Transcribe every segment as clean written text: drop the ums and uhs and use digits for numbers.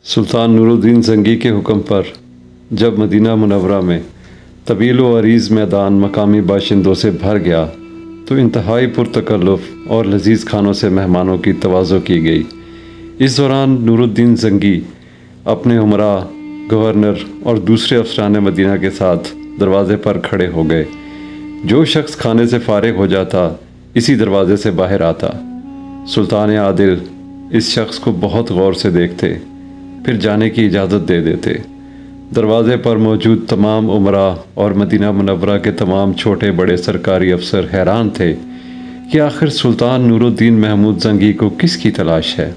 سلطان نور الدین زنگی کے حکم پر جب مدینہ منورہ میں طویل و عریض میدان مقامی باشندوں سے بھر گیا تو انتہائی پرتکلف اور لذیذ کھانوں سے مہمانوں کی توازو کی گئی۔ اس دوران نور الدین زنگی اپنے امراء، گورنر اور دوسرے افسران مدینہ کے ساتھ دروازے پر کھڑے ہو گئے۔ جو شخص کھانے سے فارغ ہو جاتا اسی دروازے سے باہر آتا۔ سلطان عادل اس شخص کو بہت غور سے دیکھتے، پھر جانے کی اجازت دے دیتے۔ دروازے پر موجود تمام امراء اور مدینہ منورہ کے تمام چھوٹے بڑے سرکاری افسر حیران تھے کہ آخر سلطان نور الدین محمود زنگی کو کس کی تلاش ہے۔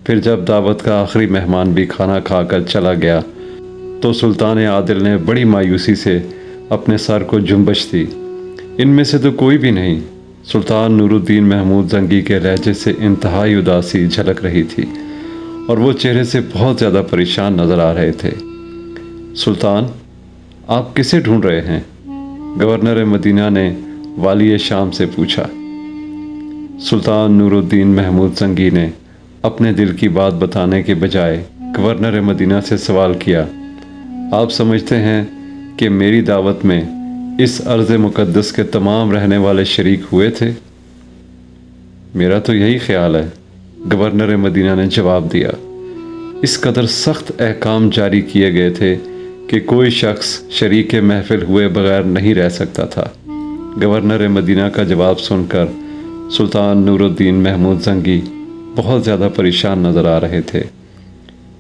پھر جب دعوت کا آخری مہمان بھی کھانا کھا کر چلا گیا تو سلطان عادل نے بڑی مایوسی سے اپنے سر کو جنبش دی۔ ان میں سے تو کوئی بھی نہیں۔ سلطان نور الدین محمود زنگی کے لہجے سے انتہائی اداسی جھلک رہی تھی اور وہ چہرے سے بہت زیادہ پریشان نظر آ رہے تھے۔ سلطان، آپ کسے ڈھونڈ رہے ہیں؟ گورنر مدینہ نے والی شام سے پوچھا۔ سلطان نور الدین محمود زنگی نے اپنے دل کی بات بتانے کے بجائے گورنر مدینہ سے سوال کیا، آپ سمجھتے ہیں کہ میری دعوت میں اس ارض مقدس کے تمام رہنے والے شریک ہوئے تھے؟ میرا تو یہی خیال ہے، گورنر مدینہ نے جواب دیا۔ اس قدر سخت احکام جاری کیے گئے تھے کہ کوئی شخص شریک محفل ہوئے بغیر نہیں رہ سکتا تھا۔ گورنر مدینہ کا جواب سن کر سلطان نور الدین محمود زنگی بہت زیادہ پریشان نظر آ رہے تھے۔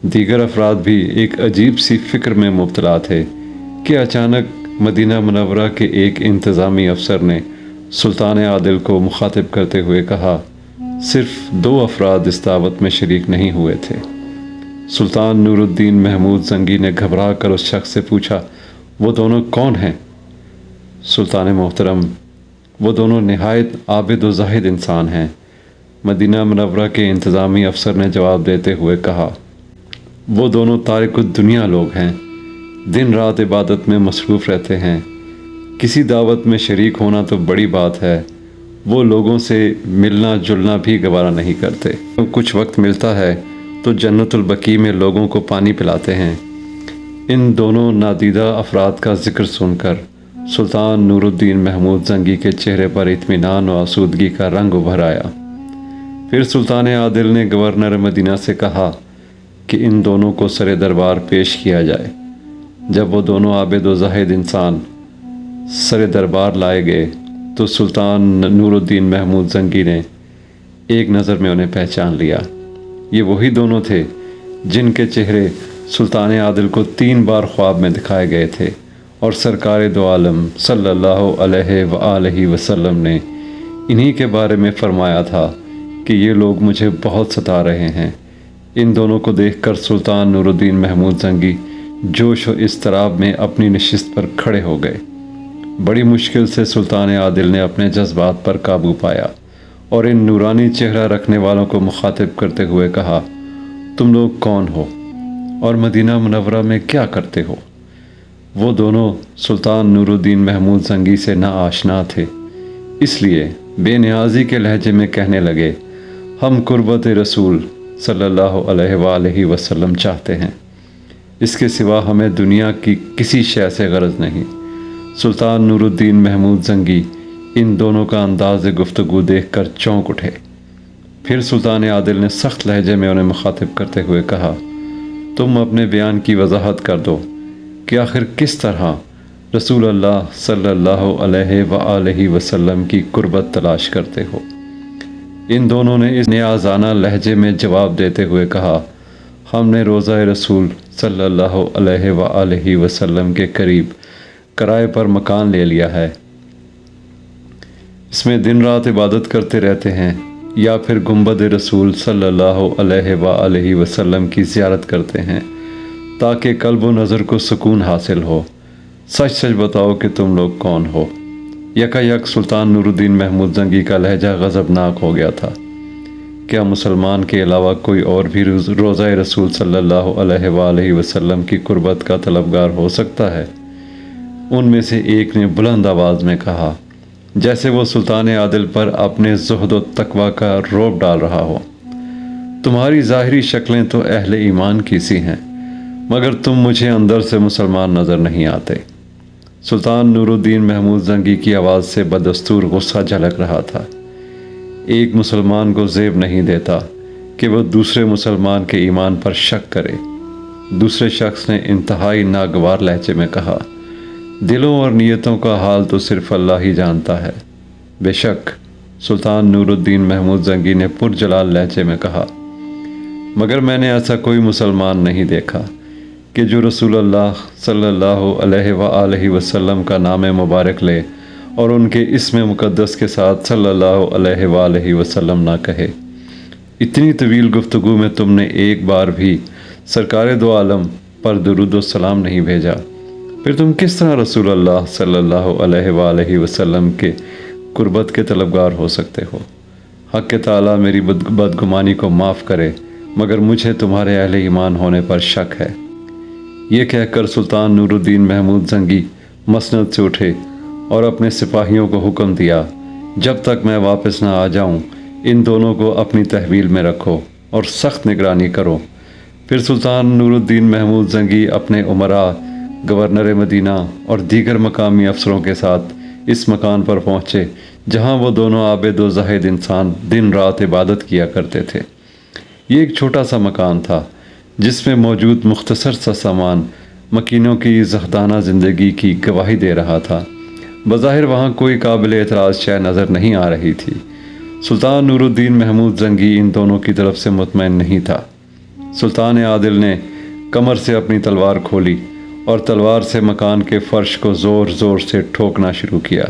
دیگر افراد بھی ایک عجیب سی فکر میں مبتلا تھے کہ اچانک مدینہ منورہ کے ایک انتظامی افسر نے سلطان عادل کو مخاطب کرتے ہوئے کہا، صرف 2 افراد اس دعوت میں شریک نہیں ہوئے تھے۔ سلطان نور الدین محمود زنگی نے گھبرا کر اس شخص سے پوچھا، وہ دونوں کون ہیں؟ سلطان محترم، وہ دونوں نہایت عابد و زاہد انسان ہیں، مدینہ منورہ کے انتظامی افسر نے جواب دیتے ہوئے کہا۔ وہ دونوں تارک الدنیا لوگ ہیں، دن رات عبادت میں مصروف رہتے ہیں۔ کسی دعوت میں شریک ہونا تو بڑی بات ہے، وہ لوگوں سے ملنا جلنا بھی گوارا نہیں کرتے۔ کچھ وقت ملتا ہے تو جنت البقیع میں لوگوں کو پانی پلاتے ہیں۔ ان دونوں نادیدہ افراد کا ذکر سن کر سلطان نور الدین محمود زنگی کے چہرے پر اطمینان و آسودگی کا رنگ ابھر آیا۔ پھر سلطان عادل نے گورنر مدینہ سے کہا کہ ان دونوں کو سر دربار پیش کیا جائے۔ جب وہ دونوں عابد و زاہد انسان سر دربار لائے گئے تو سلطان نور الدین محمود زنگی نے ایک نظر میں انہیں پہچان لیا۔ یہ وہی دونوں تھے جن کے چہرے سلطان عادل کو 3 بار خواب میں دکھائے گئے تھے اور سرکار دو عالم صلی اللہ علیہ وآلہ وسلم نے انہی کے بارے میں فرمایا تھا کہ یہ لوگ مجھے بہت ستا رہے ہیں۔ ان دونوں کو دیکھ کر سلطان نور الدین محمود زنگی جوش و اضطراب میں اپنی نشست پر کھڑے ہو گئے۔ بڑی مشکل سے سلطان عادل نے اپنے جذبات پر قابو پایا اور ان نورانی چہرہ رکھنے والوں کو مخاطب کرتے ہوئے کہا، تم لوگ کون ہو اور مدینہ منورہ میں کیا کرتے ہو؟ وہ دونوں سلطان نور الدین محمود زنگی سے ناآشنا تھے، اس لیے بے نیازی کے لہجے میں کہنے لگے، ہم قربت رسول صلی اللہ علیہ وآلہ وسلم چاہتے ہیں، اس کے سوا ہمیں دنیا کی کسی شے سے غرض نہیں۔ سلطان نور الدین محمود زنگی ان دونوں کا انداز گفتگو دیکھ کر چونک اٹھے۔ پھر سلطان عادل نے سخت لہجے میں انہیں مخاطب کرتے ہوئے کہا، تم اپنے بیان کی وضاحت کر دو کہ آخر کس طرح رسول اللہ صلی اللہ علیہ وآلہ وسلم کی قربت تلاش کرتے ہو؟ ان دونوں نے اس نیازانہ لہجے میں جواب دیتے ہوئے کہا، ہم نے روضہ رسول صلی اللہ علیہ وآلہ وسلم کے قریب کرائے پر مکان لے لیا ہے، اس میں دن رات عبادت کرتے رہتے ہیں، یا پھر گنبد رسول صلی اللہ علیہ وآلہ وسلم کی زیارت کرتے ہیں تاکہ قلب و نظر کو سکون حاصل ہو۔ سچ سچ بتاؤ کہ تم لوگ کون ہو؟ یک سلطان نور الدین محمود زنگی کا لہجہ غضبناک ہو گیا تھا۔ کیا مسلمان کے علاوہ کوئی اور بھی روضہ رسول صلی اللہ علیہ وآلہ وسلم کی قربت کا طلبگار ہو سکتا ہے؟ ان میں سے ایک نے بلند آواز میں کہا، جیسے وہ سلطان عادل پر اپنے زہد و تقوی کا رعب ڈال رہا ہو۔ تمہاری ظاہری شکلیں تو اہل ایمان کی سی ہیں، مگر تم مجھے اندر سے مسلمان نظر نہیں آتے۔ سلطان نور الدین محمود زنگی کی آواز سے بدستور غصہ جھلک رہا تھا۔ ایک مسلمان کو زیب نہیں دیتا کہ وہ دوسرے مسلمان کے ایمان پر شک کرے۔ دوسرے شخص نے انتہائی ناگوار لہجے میں کہا، دلوں اور نیتوں کا حال تو صرف اللہ ہی جانتا ہے۔ بے شک، سلطان نور الدین محمود زنگی نے پرجلال لہجے میں کہا، مگر میں نے ایسا کوئی مسلمان نہیں دیکھا کہ جو رسول اللہ صلی اللہ علیہ وآلہ وسلم کا نام مبارک لے اور ان کے اسم مقدس کے ساتھ صلی اللہ علیہ وآلہ وسلم نہ کہے۔ اتنی طویل گفتگو میں تم نے ایک بار بھی سرکار دو عالم پر درود و سلام نہیں بھیجا، پھر تم کس طرح رسول اللہ صلی اللہ علیہ وآلہ وسلم کے قربت کے طلبگار ہو سکتے ہو؟ حق تعالیٰ میری بدگمانی کو معاف کرے، مگر مجھے تمہارے اہل ایمان ہونے پر شک ہے۔ یہ کہہ کر سلطان نور الدین محمود زنگی مسند سے اٹھے اور اپنے سپاہیوں کو حکم دیا، جب تک میں واپس نہ آ جاؤں ان دونوں کو اپنی تحویل میں رکھو اور سخت نگرانی کرو۔ پھر سلطان نور الدین محمود زنگی اپنے امراء، گورنر مدینہ اور دیگر مقامی افسروں کے ساتھ اس مکان پر پہنچے جہاں وہ دونوں عابد و زاہد انسان دن رات عبادت کیا کرتے تھے۔ یہ ایک چھوٹا سا مکان تھا جس میں موجود مختصر سا سامان مکینوں کی زہدانہ زندگی کی گواہی دے رہا تھا۔ بظاہر وہاں کوئی قابل اعتراض شے نظر نہیں آ رہی تھی۔ سلطان نور الدین محمود زنگی ان دونوں کی طرف سے مطمئن نہیں تھا۔ سلطان عادل نے کمر سے اپنی تلوار کھولی اور تلوار سے مکان کے فرش کو زور زور سے ٹھوکنا شروع کیا۔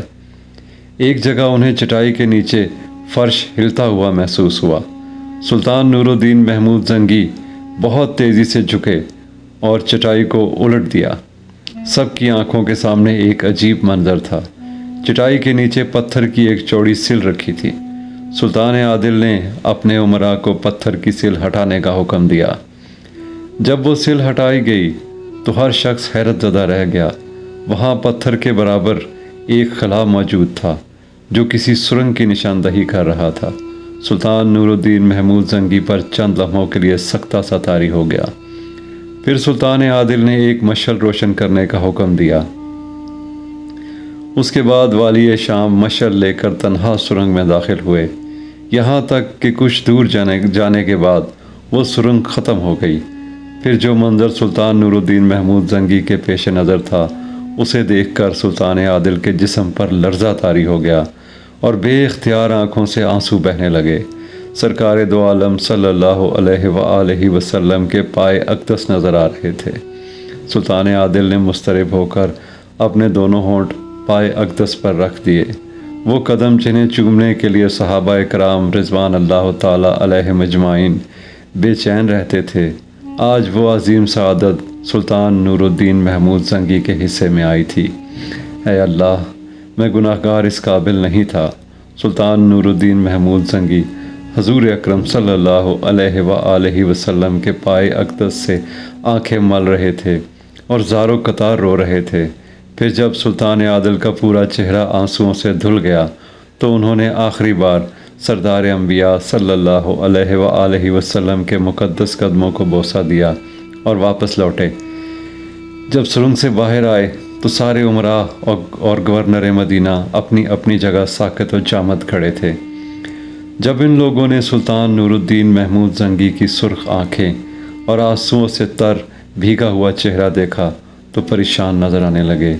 ایک جگہ انہیں چٹائی کے نیچے فرش ہلتا ہوا محسوس ہوا۔ سلطان نور الدین محمود زنگی بہت تیزی سے جھکے اور چٹائی کو الٹ دیا۔ سب کی آنکھوں کے سامنے ایک عجیب منظر تھا۔ چٹائی کے نیچے پتھر کی ایک چوڑی سل رکھی تھی۔ سلطان عادل نے اپنے امراء کو پتھر کی سل ہٹانے کا حکم دیا۔ جب وہ سل ہٹائی گئی تو ہر شخص حیرت زدہ رہ گیا۔ وہاں پتھر کے برابر ایک خلا موجود تھا جو کسی سرنگ کی نشاندہی کر رہا تھا۔ سلطان نور الدین محمود زنگی پر چند لمحوں کے لیے سختہ سا طاری ہو گیا۔ پھر سلطان عادل نے ایک مشعل روشن کرنے کا حکم دیا۔ اس کے بعد والی شام مشعل لے کر تنہا سرنگ میں داخل ہوئے، یہاں تک کہ کچھ دور جانے کے بعد وہ سرنگ ختم ہو گئی۔ پھر جو منظر سلطان نور الدین محمود زنگی کے پیش نظر تھا اسے دیکھ کر سلطان عادل کے جسم پر لرزہ طاری ہو گیا اور بے اختیار آنکھوں سے آنسو بہنے لگے۔ سرکار دو عالم صلی اللہ علیہ وآلہ وسلم کے پائے اقدس نظر آ رہے تھے۔ سلطان عادل نے مضطرب ہو کر اپنے دونوں ہونٹ پائے اقدس پر رکھ دیے۔ وہ قدم جنہیں چومنے کے لیے صحابہ کرام رضوان اللہ تعالی علیہم اجمعین بے چین رہتے تھے، آج وہ عظیم سعادت سلطان نور الدین محمود زنگی کے حصے میں آئی تھی۔ اے اللہ، میں گناہ گار اس قابل نہیں تھا۔ سلطان نور الدین محمود زنگی حضور اکرم صلی اللہ علیہ وآلہ وسلم کے پائے اقدس سے آنکھیں مل رہے تھے اور زارو قطار رو رہے تھے۔ پھر جب سلطان عادل کا پورا چہرہ آنسوؤں سے دھل گیا تو انہوں نے آخری بار سردار انبیاء صلی اللہ علیہ وآلہ وسلم کے مقدس قدموں کو بوسہ دیا اور واپس لوٹے۔ جب سرنگ سے باہر آئے تو سارے امراء اور گورنر مدینہ اپنی اپنی جگہ ساکت و جامد کھڑے تھے۔ جب ان لوگوں نے سلطان نور الدین محمود زنگی کی سرخ آنکھیں اور آنسوؤں سے تر بھیگا ہوا چہرہ دیکھا تو پریشان نظر آنے لگے۔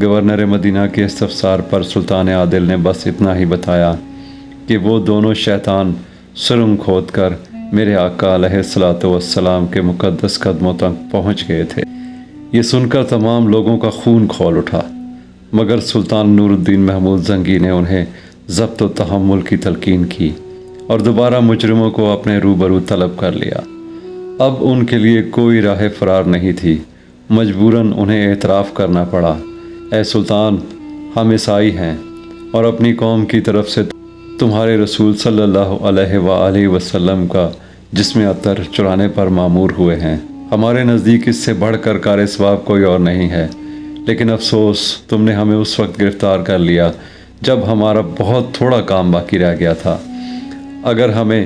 گورنر مدینہ کے استفسار پر سلطان عادل نے بس اتنا ہی بتایا کہ وہ دونوں شیطان سرنگ کھود کر میرے آقا علیہ الصلوۃ والسلام کے مقدس قدموں تک پہنچ گئے تھے۔ یہ سن کر تمام لوگوں کا خون کھول اٹھا، مگر سلطان نور الدین محمود زنگی نے انہیں ضبط و تحمل کی تلقین کی اور دوبارہ مجرموں کو اپنے روبرو طلب کر لیا۔ اب ان کے لیے کوئی راہ فرار نہیں تھی، مجبوراً انہیں اعتراف کرنا پڑا۔ اے سلطان، ہم عیسائی ہیں اور اپنی قوم کی طرف سے تمہارے رسول صلی اللہ علیہ وآلہ وسلم کا جسم اطہر چرانے پر مامور ہوئے ہیں۔ ہمارے نزدیک اس سے بڑھ کر کار ثواب کوئی اور نہیں ہے، لیکن افسوس تم نے ہمیں اس وقت گرفتار کر لیا جب ہمارا بہت تھوڑا کام باقی رہ گیا تھا۔ اگر ہمیں